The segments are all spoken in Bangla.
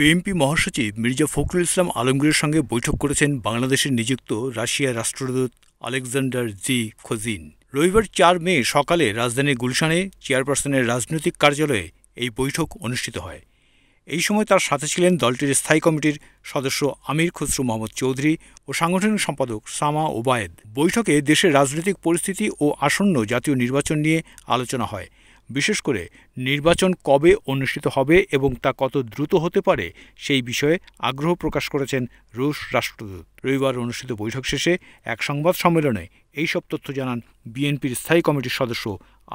বিএনপি মহাসচিব মির্জা ফখরুল ইসলাম আলমগীরের সঙ্গে বৈঠক করেছেন বাংলাদেশে নিযুক্ত রাশিয়ার রাষ্ট্রদূত আলেকজান্ডার জি খোজিন। রবিবার ৪ মে সকালে রাজধানীর গুলশানে চেয়ারপারসনের রাজনৈতিক কার্যালয়ে এই বৈঠক অনুষ্ঠিত হয়। এই সময় তার সাথে ছিলেন দলটির স্থায়ী কমিটির সদস্য আমির খসরু মোহাম্মদ চৌধুরী ও সাংগঠনিক সম্পাদক সামা ওবায়েদ। বৈঠকে দেশের রাজনৈতিক পরিস্থিতি ও আসন্ন জাতীয় নির্বাচন নিয়ে আলোচনা হয়। বিশেষ করে নির্বাচন কবে অনুষ্ঠিত হবে এবং তা কত দ্রুত হতে পারে সেই বিষয়ে আগ্রহ প্রকাশ করেছেন রুশ রাষ্ট্রদূত। রবিবার অনুষ্ঠিত বৈঠক শেষে এক সংবাদ সম্মেলনে এইসব তথ্য জানান বিএনপির স্থায়ী কমিটির সদস্য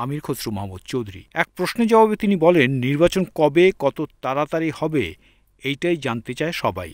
আমির খসরু মোহাম্মদ চৌধুরী। এক প্রশ্নের জবাবে তিনি বলেন, নির্বাচন কবে, কত তাড়াতাড়ি হবে এইটাই জানতে চায় সবাই।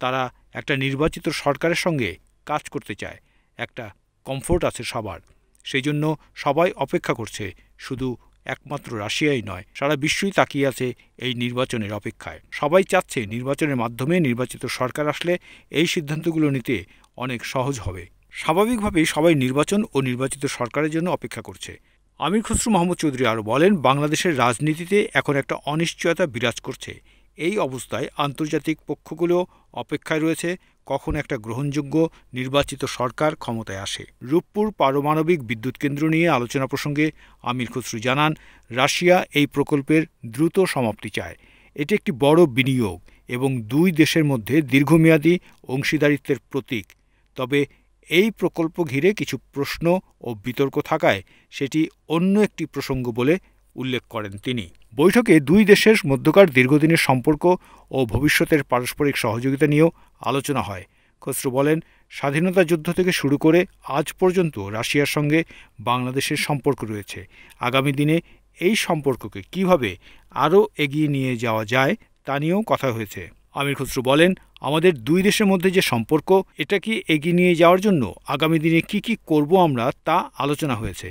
তারা একটা নির্বাচিত সরকারের সঙ্গে কাজ করতে চায়, একটা কমফোর্ট আছে সবার। সেই জন্য সবাই অপেক্ষা করছে, শুধু একমাত্র রাশিয়াই নয়, সারা বিশ্বই তাকিয়ে আছে এই নির্বাচনের অপেক্ষায়। সবাই চাচ্ছে নির্বাচনের মাধ্যমে নির্বাচিত সরকার আসলে এই সিদ্ধান্তগুলো নিতে অনেক সহজ হবে। স্বাভাবিকভাবেই সবাই নির্বাচন ও নির্বাচিত সরকারের জন্য অপেক্ষা করছে। আমির খসরু মোহাম্মদ চৌধুরী আরও বলেন, বাংলাদেশের রাজনীতিতে এখন একটা অনিশ্চয়তা বিরাজ করছে। এই অবস্থায় আন্তর্জাতিক পক্ষগুলো অপেক্ষায় রয়েছে কখন একটা গ্রহণযোগ্য নির্বাচিত সরকার ক্ষমতায় আসে। রূপপুর পারমাণবিক বিদ্যুৎ কেন্দ্র নিয়ে আলোচনা প্রসঙ্গে আমির খসরু জানান, রাশিয়া এই প্রকল্পের দ্রুত সমাপ্তি চায়। এটি একটি বড় বিনিয়োগ এবং দুই দেশের মধ্যে দীর্ঘমেয়াদী অংশীদারিত্বের প্রতীক। তবে এই প্রকল্প ঘিরে কিছু প্রশ্ন ও বিতর্ক থাকায় সেটি অন্য একটি প্রসঙ্গ বলে উল্লেখ করেন তিনি। বৈঠকে দুই দেশের মধ্যকার দীর্ঘদিনের সম্পর্ক ও ভবিষ্যতের পারস্পরিক সহযোগিতা নিয়েও আলোচনা হয়। খসরু বলেন, স্বাধীনতা যুদ্ধ থেকে শুরু করে আজ পর্যন্ত রাশিয়ার সঙ্গে বাংলাদেশের সম্পর্ক রয়েছে। আগামী দিনে এই সম্পর্ককে কিভাবে আরও এগিয়ে নিয়ে যাওয়া যায় তা নিয়েও কথা হয়েছে। আমির খসরু বলেন, আমাদের দুই দেশের মধ্যে যে সম্পর্ক, এটাকে এগিয়ে নিয়ে যাওয়ার জন্য আগামী দিনে কি করব আমরা তা আলোচনা হয়েছে।